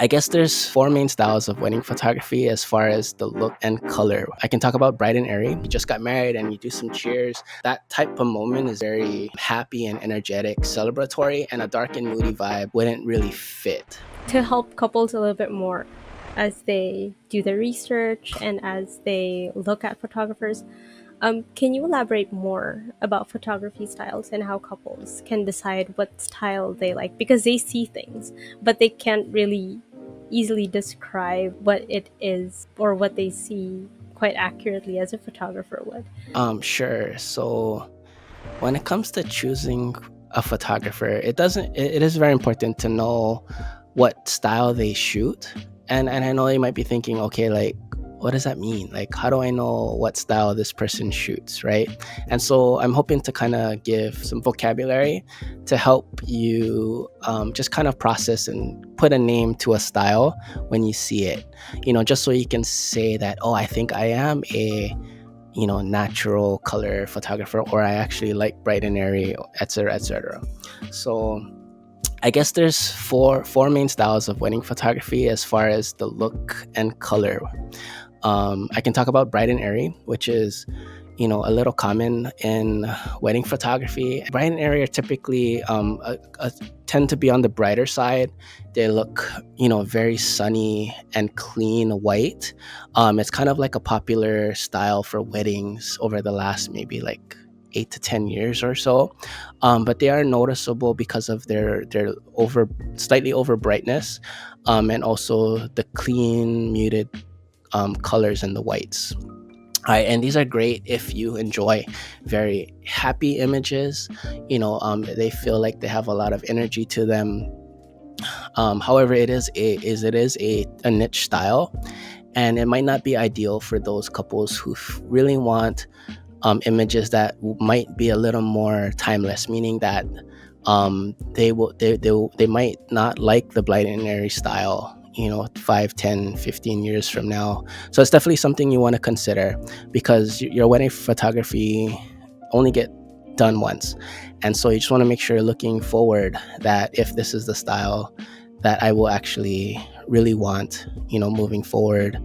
I guess there's four main styles of wedding photography as far as the look and color. I can talk about bright and airy. You just got married and you do some cheers. That type of moment is very happy and energetic, celebratory, and a dark and moody vibe wouldn't really fit. To help couples a little bit more as they do their research and as they look at photographers. Can you elaborate more about photography styles and how couples can decide what style they like? Because they see things, but they can't really easily describe what it is or what they see quite accurately as a photographer would. Sure. So when it comes to choosing a photographer, it is very important to know what style they shoot. And I know you might be thinking, okay, like what does that mean? Like how do I know what style this person shoots, right? And so I'm hoping to kind of give some vocabulary to help you just kind of process and put a name to a style when you see it. Just so you can say that, oh, I think I am a natural color photographer, or I actually like bright and airy, etc., etc. So I guess there's four main styles of wedding photography as far as the look and color. I can talk about bright and airy, which is a little common in wedding photography. Bright and airy are typically tend to be on the brighter side. They look, very sunny and clean white. It's kind of like a popular style for weddings over the last maybe like 8 to 10 years or so, but they are noticeable because of their slightly over brightness, and also the clean muted colors and the whites. And these are great if you enjoy very happy images. They feel like they have a lot of energy to them. However, it is a niche style, and it might not be ideal for those couples who really want images that might be a little more timeless, meaning that they might not like the blind and airy style 5, 10, 15 years from now. So it's definitely something you want to consider, because your wedding photography only get done once, and so you just want to make sure looking forward that if this is the style that I will actually really want moving forward,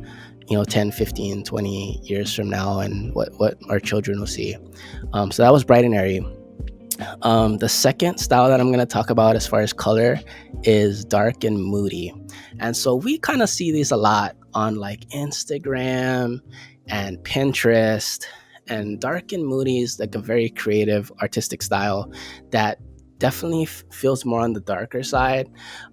10, 15, 20 years from now, and what our children will see. So that was bright and airy. The second style that I'm going to talk about as far as color is dark and moody. And so we kind of see these a lot on like Instagram and Pinterest. And dark and moody is like a very creative artistic style that definitely feels more on the darker side.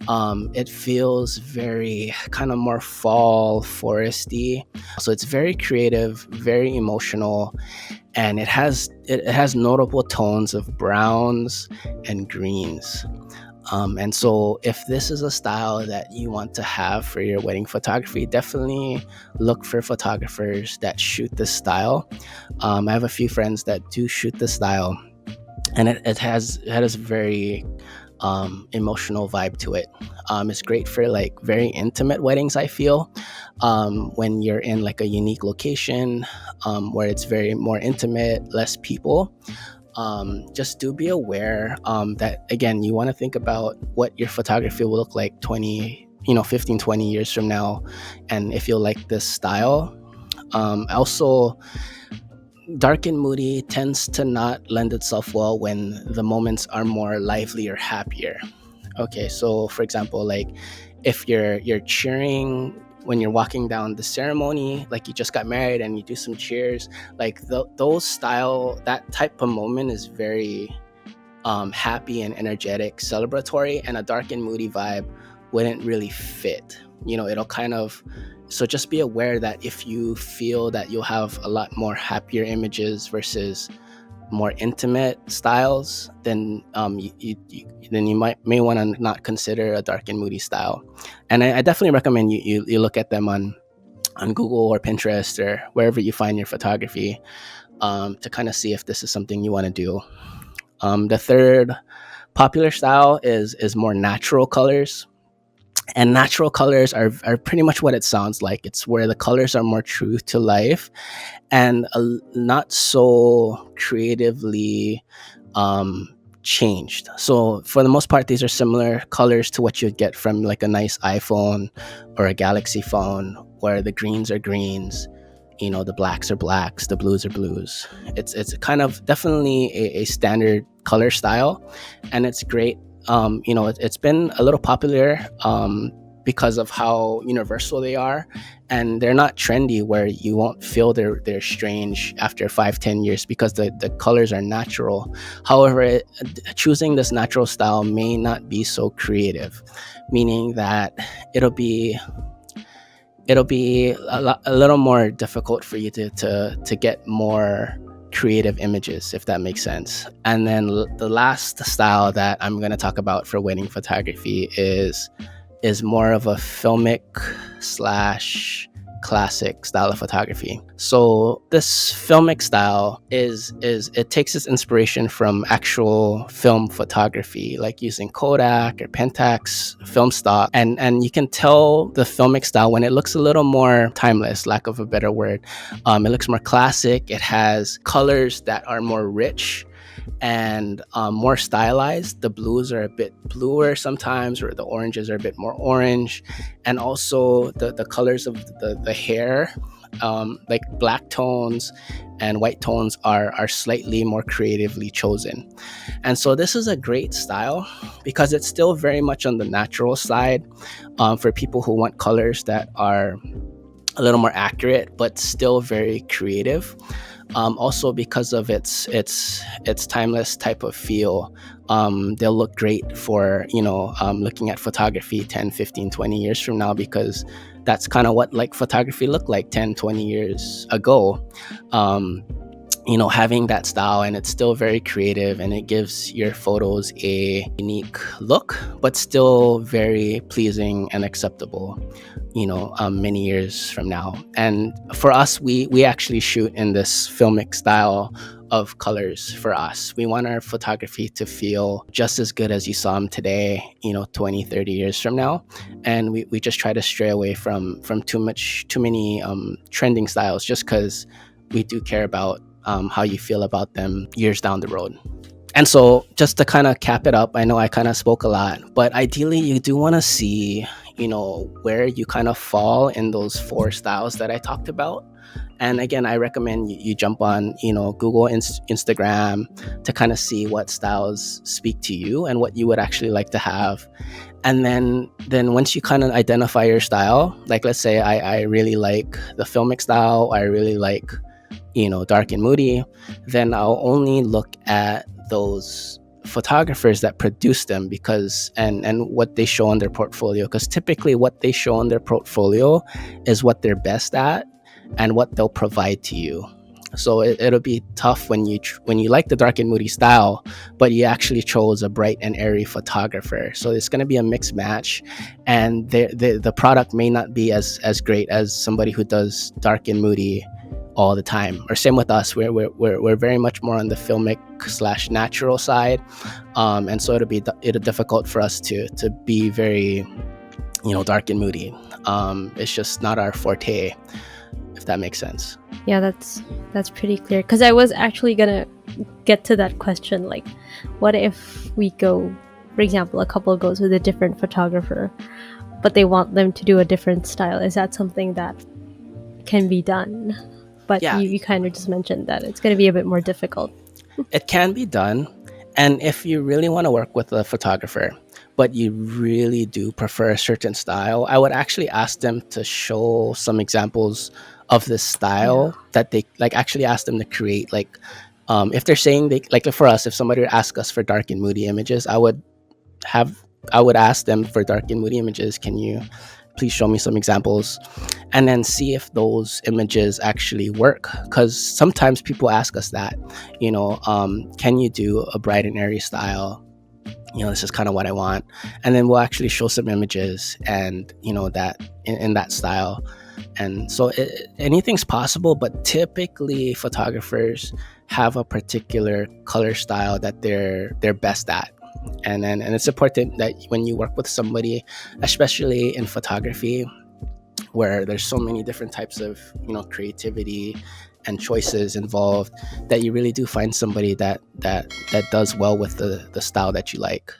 It feels very kind of more fall foresty. So it's very creative, very emotional, and it has notable tones of browns and greens. And so if this is a style that you want to have for your wedding photography, definitely look for photographers that shoot this style. I have a few friends that do shoot this style, and it has a very emotional vibe to it. It's great for like very intimate weddings, I feel, when you're in like a unique location, where it's very more intimate, less people. Just do be aware that, again, you want to think about what your photography will look like 15, 20 years from now, and if you'll like this style. Also, dark and moody tends to not lend itself well when the moments are more lively or happier. Okay, so for example, like if you're cheering when you're walking down the ceremony, like you just got married and you do some cheers, like that type of moment is very happy and energetic, celebratory, and a dark and moody vibe wouldn't really fit. It'll kind of, so just be aware that if you feel that you'll have a lot more happier images versus more intimate styles, then you may want to not consider a dark and moody style. And I definitely recommend you look at them on Google or Pinterest or wherever you find your photography, to kind of see if this is something you want to do. The third popular style is more natural colors. And natural colors are pretty much what it sounds like. It's where the colors are more true to life and not so creatively changed. So for the most part, these are similar colors to what you'd get from like a nice iPhone or a Galaxy phone, where the greens are greens, the blacks are blacks, the blues are blues. It's kind of definitely a standard color style, and it's great. It's been a little popular because of how universal they are, and they're not trendy where you won't feel they're strange after 5-10 years, because the colors are natural. However, choosing this natural style may not be so creative, meaning that it'll be a little more difficult for you to get more creative images, if that makes sense. And then the last style that I'm going to talk about for wedding photography is more of a filmic slash classic style of photography. So this filmic style is it takes its inspiration from actual film photography, like using Kodak or Pentax film stock, and you can tell the filmic style when it looks a little more timeless, lack of a better word. It looks more classic. It has colors that are more rich and more stylized. The blues are a bit bluer sometimes, or the oranges are a bit more orange. And also the colors of the hair, like black tones and white tones, are slightly more creatively chosen. And so this is a great style because it's still very much on the natural side, for people who want colors that are a little more accurate but still very creative. Also because of its timeless type of feel, they'll look great for looking at photography 10, 15, 20 years from now, because that's kind of what like photography looked like 10, 20 years ago. Having that style, and it's still very creative, and it gives your photos a unique look, but still very pleasing and acceptable, many years from now. And for us, we actually shoot in this filmic style of colors. For us, we want our photography to feel just as good as you saw them today, 20, 30 years from now. And we just try to stray away from too many trending styles, just because we do care about how you feel about them years down the road. And so just to kind of cap it up, I know I kind of spoke a lot, but ideally you do want to see, where you kind of fall in those 4 styles that I talked about. And again, I recommend you jump on, Google, Instagram, to kind of see what styles speak to you and what you would actually like to have. And then once you kind of identify your style, like let's say I really like the filmic style, I really like dark and moody, then I'll only look at those photographers that produce them, because and what they show on their portfolio, because typically what they show on their portfolio is what they're best at and what they'll provide to you. So it'll be tough when you like the dark and moody style, but you actually chose a bright and airy photographer. So it's going to be a mixed match, and the product may not be as great as somebody who does dark and moody all the time. Or same with us, we're very much more on the filmic / natural side, and so it'll be difficult for us to be very dark and moody. It's just not our forte, if that makes sense. Yeah, that's pretty clear, because I was actually gonna get to that question, like what if we go, for example, a couple goes with a different photographer, but they want them to do a different style. Is that something that can be done? But yeah, you kind of just mentioned that it's going to be a bit more difficult. It can be done. And if you really want to work with a photographer, but you really do prefer a certain style, I would actually ask them to show some examples of this style that they actually ask them to create. Like, if they're saying for us, if somebody would ask us for dark and moody images, I would ask them for dark and moody images. Can you please show me some examples, and then see if those images actually work? Because sometimes people ask us that, can you do a bright and airy style? This is kind of what I want. And then we'll actually show some images and, that in that style. And so anything's possible, but typically photographers have a particular color style that they're best at. And it's important that when you work with somebody, especially in photography, where there's so many different types of creativity and choices involved, that you really do find somebody that does well with the style that you like.